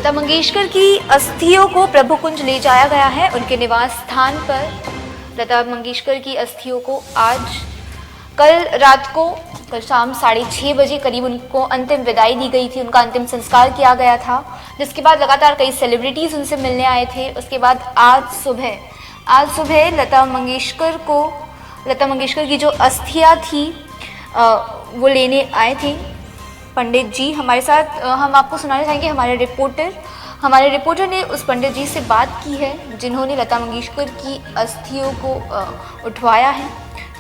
लता मंगेशकर की अस्थियों को प्रभु कुंज ले जाया गया है। उनके निवास स्थान पर लता मंगेशकर की अस्थियों को कल शाम 6:30 बजे करीब उनको अंतिम विदाई दी गई थी। उनका अंतिम संस्कार किया गया था, जिसके बाद लगातार कई सेलिब्रिटीज उनसे मिलने आए थे। उसके बाद आज सुबह लता मंगेशकर की जो अस्थियां थी वो लेने आए थे पंडित जी हमारे साथ। हम आपको सुनाना चाहेंगे, हमारे रिपोर्टर ने उस पंडित जी से बात की है जिन्होंने लता मंगेशकर की अस्थियों को उठवाया है।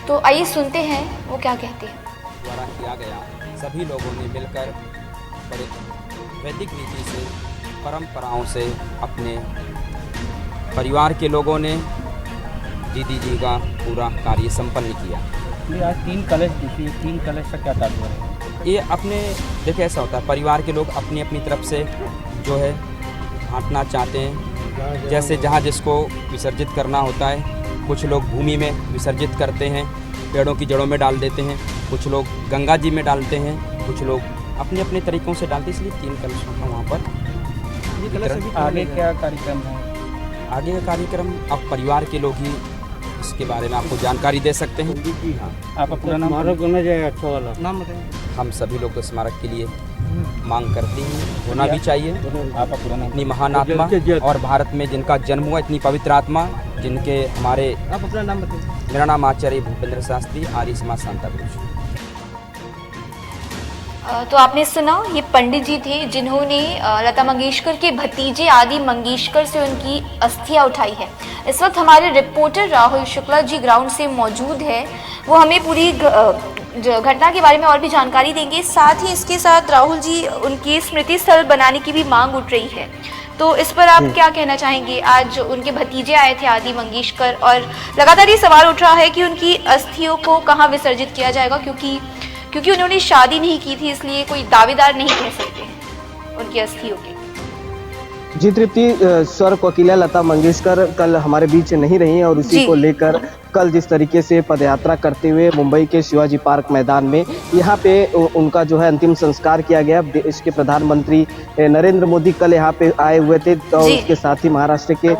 तो आइए सुनते हैं वो क्या कहते हैं। द्वारा किया गया, सभी लोगों ने मिलकर वैदिक रीति से, परंपराओं से, अपने परिवार के लोगों ने दीदी जी का पूरा कार्य संपन्न किया। आज 3 कलश दिखी, 3 कलश का क्या तात्पर्य है? ये अपने देखिए ऐसा होता है, परिवार के लोग अपनी अपनी तरफ से जो है बांटना चाहते हैं। जैसे जहाँ जिसको विसर्जित करना होता है, कुछ लोग भूमि में विसर्जित करते हैं, पेड़ों की जड़ों में डाल देते हैं, कुछ लोग गंगा जी में डालते हैं, कुछ लोग अपने अपने तरीक़ों से डालते हैं। इसलिए 3 कलशों का वहाँ पर। आगे क्या कार्यक्रम है? आगे का कार्यक्रम अब परिवार के लोग ही इसके बारे में आपको जानकारी दे सकते हैं। हाँ, आप अपना नाम अच्छा वाला नाम बताएं। हम सभी लोग तो स्मारक के लिए मांग करते हैं, होना भी चाहिए। आप अपना नाम। इतनी महान आत्मा और भारत में जिनका जन्म हुआ, इतनी पवित्र आत्मा जिनके हमारे। आप अपना नाम बताएं। मेरा नाम आचार्य भूपेंद्र शास्त्री, आर्य समाज सांताक्रूज। तो आपने सुना, ये पंडित जी थे जिन्होंने लता मंगेशकर के भतीजे आदि मंगेशकर से उनकी अस्थियां उठाई है। इस वक्त हमारे रिपोर्टर राहुल शुक्ला जी ग्राउंड से मौजूद है, वो हमें पूरी घटना के बारे में और भी जानकारी देंगे। साथ ही इसके साथ राहुल जी, उनकी स्मृति स्थल बनाने की भी मांग उठ रही है, तो इस पर आप क्या कहना चाहेंगे? आज उनके भतीजे आए थे आदि मंगेशकर, और लगातार ये सवाल उठ रहा है कि उनकी अस्थियों को कहाँ विसर्जित किया जाएगा, क्योंकि उन्होंने शादी नहीं की थी, इसलिए कोई दावेदार नहीं कह सकते हैं उनकी अस्थियों के। जी तृप्ति, स्वर कोकिला लता मंगेशकर कल हमारे बीच नहीं रही हैं और उसी को लेकर कल जिस तरीके से पदयात्रा करते हुए मुंबई के शिवाजी पार्क मैदान में यहाँ पे उनका जो है अंतिम संस्कार किया गया। देश के प्रधानमंत्री नरेंद्र मोदी कल यहाँ पे आए हुए थे, तो उसके साथ ही महाराष्ट्र के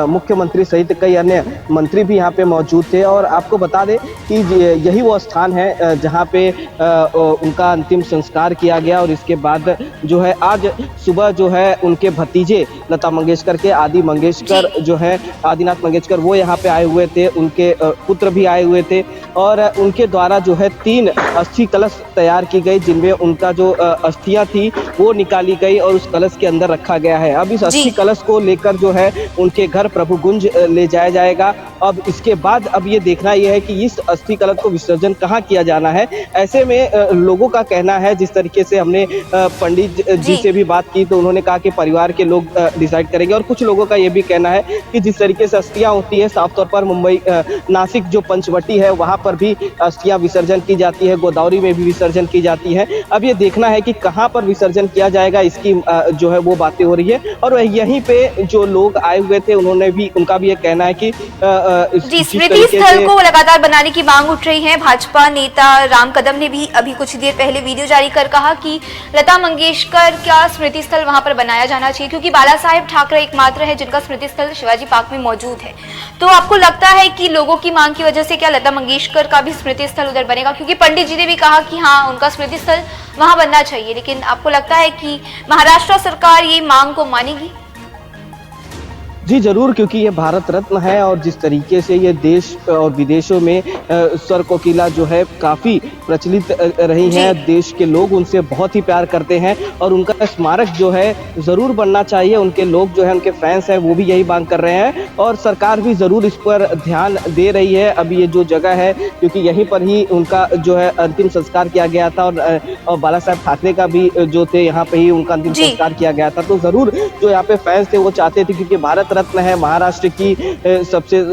मुख्यमंत्री सहित कई अन्य मंत्री भी यहाँ पे मौजूद थे। और आपको बता दें कि यही वो स्थान है जहाँ पे उनका अंतिम संस्कार किया गया। और इसके बाद जो है आज सुबह जो है उनके भतीजे लता मंगेशकर के आदिनाथ मंगेशकर वो यहाँ पे आए हुए थे, उनके पुत्र भी आए हुए थे, और उनके द्वारा जो है 3 अस्थि कलश तैयार की गई, जिनमें उनका जो अस्थियां थी वो निकाली गई और उस कलश के अंदर रखा गया है। अब इस अस्थि कलश को लेकर जो है उनके घर प्रभु कुंज ले जाया जाएगा। अब इसके बाद अब ये देखना यह है कि इस अस्थि कलश को विसर्जन कहाँ किया जाना है। ऐसे में लोगों का कहना है, जिस तरीके से हमने पंडित जी से भी बात की, तो उन्होंने कहा कि परिवार के लोग डिसाइड करेंगे। और कुछ लोगों का ये भी कहना है कि जिस तरीके से अस्थियां होती है, साफ तौर पर मुंबई नासिक जो पंचवटी है वहां पर भी अस्थियां विसर्जन की जाती है, गोदावरी में भी विसर्जन की जाती है। अब ये देखना है कि कहां पर विसर्जन किया जाएगा, इसकी जो है वो बातें हो रही है। और यहीं पे जो लोग आए हुए थे उनका भी ये कहना है कि स्मृति स्थल को लगातार बनाने की मांग उठ रही है। भाजपा नेता राम कदम ने भी अभी कुछ देर पहले वीडियो जारी कर कहा कि लता मंगेशकर का स्मृति स्थल वहां पर बनाया जाना चाहिए, क्योंकि बाला साहेब ठाकरे एकमात्र है जिनका स्मृति स्थल शिवाजी पार्क में मौजूद है। तो आपको लगता है कि लोगों की मांग की वजह से क्या लता मंगेशकर का भी स्मृति स्थल उधर बनेगा? क्योंकि पंडित जी ने भी कहा कि हाँ, उनका स्मृति स्थल वहां बनना चाहिए, लेकिन आपको लगता है कि महाराष्ट्र सरकार ये मांग को मानेगी? जी जरूर, क्योंकि ये भारत रत्न है और जिस तरीके से ये देश और विदेशों में स्वर कोकिला जो है काफ़ी प्रचलित रही हैं, देश के लोग उनसे बहुत ही प्यार करते हैं और उनका स्मारक जो है ज़रूर बनना चाहिए। उनके लोग जो है, उनके फैंस हैं, वो भी यही मांग कर रहे हैं और सरकार भी ज़रूर इस पर ध्यान दे रही है। अभी ये जो जगह है, क्योंकि यहीं पर ही उनका जो है अंतिम संस्कार किया गया था और बाला साहेब ठाकरे का भी जो थे यहाँ पे ही उनका अंतिम संस्कार किया गया था। तो ज़रूर जो यहाँ पे फैंस थे वो चाहते थे, क्योंकि भारत रत्न है, महाराष्ट्र की सबसे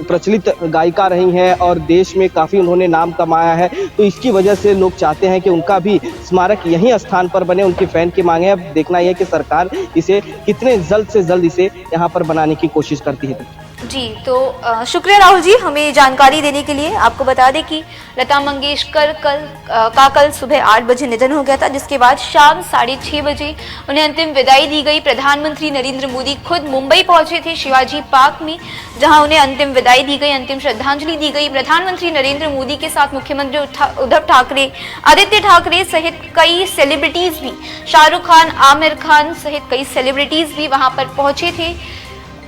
प्रचलित गायिका रही हैं और देश में काफ़ी उन्होंने नाम कमाया है। तो इसकी वजह से लोग चाहते हैं कि उनका भी स्मारक यहीं स्थान पर बने। उनकी फैन की मांग है। अब देखना यह है कि सरकार इसे कितने जल्द से जल्द इसे यहाँ पर बनाने की कोशिश करती है। जी, तो शुक्रिया राहुल जी हमें जानकारी देने के लिए। आपको बता दें कि लता मंगेशकर कल सुबह 8 बजे निधन हो गया था, जिसके बाद शाम 6:30 बजे उन्हें अंतिम विदाई दी गई। प्रधानमंत्री नरेंद्र मोदी खुद मुंबई पहुंचे थे शिवाजी पार्क में, जहां उन्हें अंतिम विदाई दी गई, अंतिम श्रद्धांजलि दी गई। प्रधानमंत्री नरेंद्र मोदी के साथ मुख्यमंत्री उद्धव ठाकरे, आदित्य ठाकरे सहित कई सेलिब्रिटीज भी, शाहरुख खान, आमिर खान सहित कई सेलिब्रिटीज भी वहां पर पहुंचे थे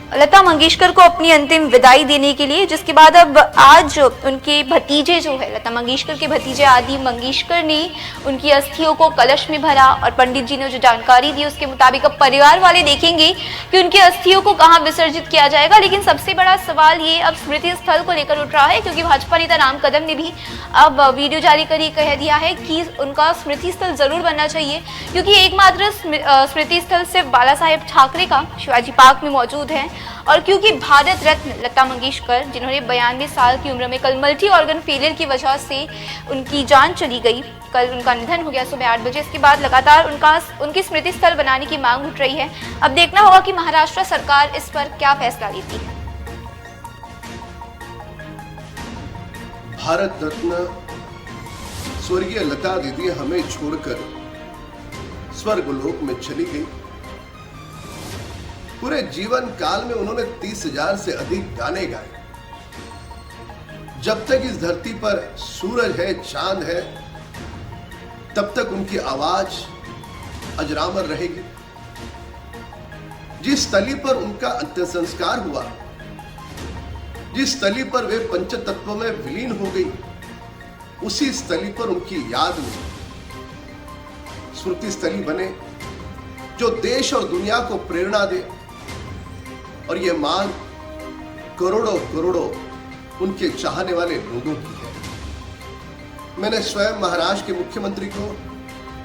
लता मंगेशकर को अपनी अंतिम विदाई देने के लिए। जिसके बाद अब आज उनके भतीजे जो है, लता मंगेशकर के भतीजे आदि मंगेशकर ने उनकी अस्थियों को कलश में भरा, और पंडित जी ने जो जानकारी दी उसके मुताबिक अब परिवार वाले देखेंगे कि उनकी अस्थियों को कहां विसर्जित किया जाएगा। लेकिन सबसे बड़ा सवाल ये अब स्मृति स्थल को लेकर उठ रहा है, क्योंकि भाजपा नेता राम कदम ने भी अब वीडियो जारी कर कह दिया है कि उनका स्मृति स्थल जरूर बनना चाहिए, क्योंकि एकमात्र स्मृति स्थल सिर्फ बाला साहेब ठाकरे का शिवाजी पार्क में मौजूद है। और क्योंकि भारत रत्न लता मंगेशकर, जिन्होंने 92 साल की उम्र में कल मल्टी ऑर्गन फेलियर की वजह से उनकी जान चली गई, कल उनका निधन हो गया सुबह 8 बजे। इसके बाद लगातार उनकी स्मृति स्थल बनाने की मांग उठ रही है। अब देखना होगा कि महाराष्ट्र सरकार इस पर क्या फैसला लेती है। भारत रत्न स्वर्गीय लता दीदी हमें छोड़कर स्वर्गलोक में चली गई। पूरे जीवन काल में उन्होंने 30,000 से अधिक गाने गाए। जब तक इस धरती पर सूरज है, चांद है, तब तक उनकी आवाज अजरामर रहेगी। जिस स्थली पर उनका अंतिम संस्कार हुआ, जिस स्थली पर वे पंचतत्व में विलीन हो गई, उसी स्थली पर उनकी याद में स्मृति स्थली बने, जो देश और दुनिया को प्रेरणा दे। और ये मांग करोड़ों करोड़ों उनके चाहने वाले लोगों की है। मैंने स्वयं महाराष्ट्र के मुख्यमंत्री को,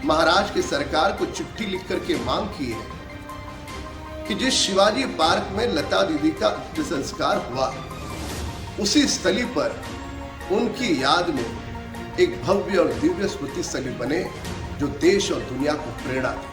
महाराष्ट्र की सरकार को चिट्ठी लिख करके मांग की है कि जिस शिवाजी पार्क में लता दीदी का अंतिम संस्कार हुआ, उसी स्थली पर उनकी याद में एक भव्य और दिव्य स्मृति स्थली बने, जो देश और दुनिया को प्रेरणा दे।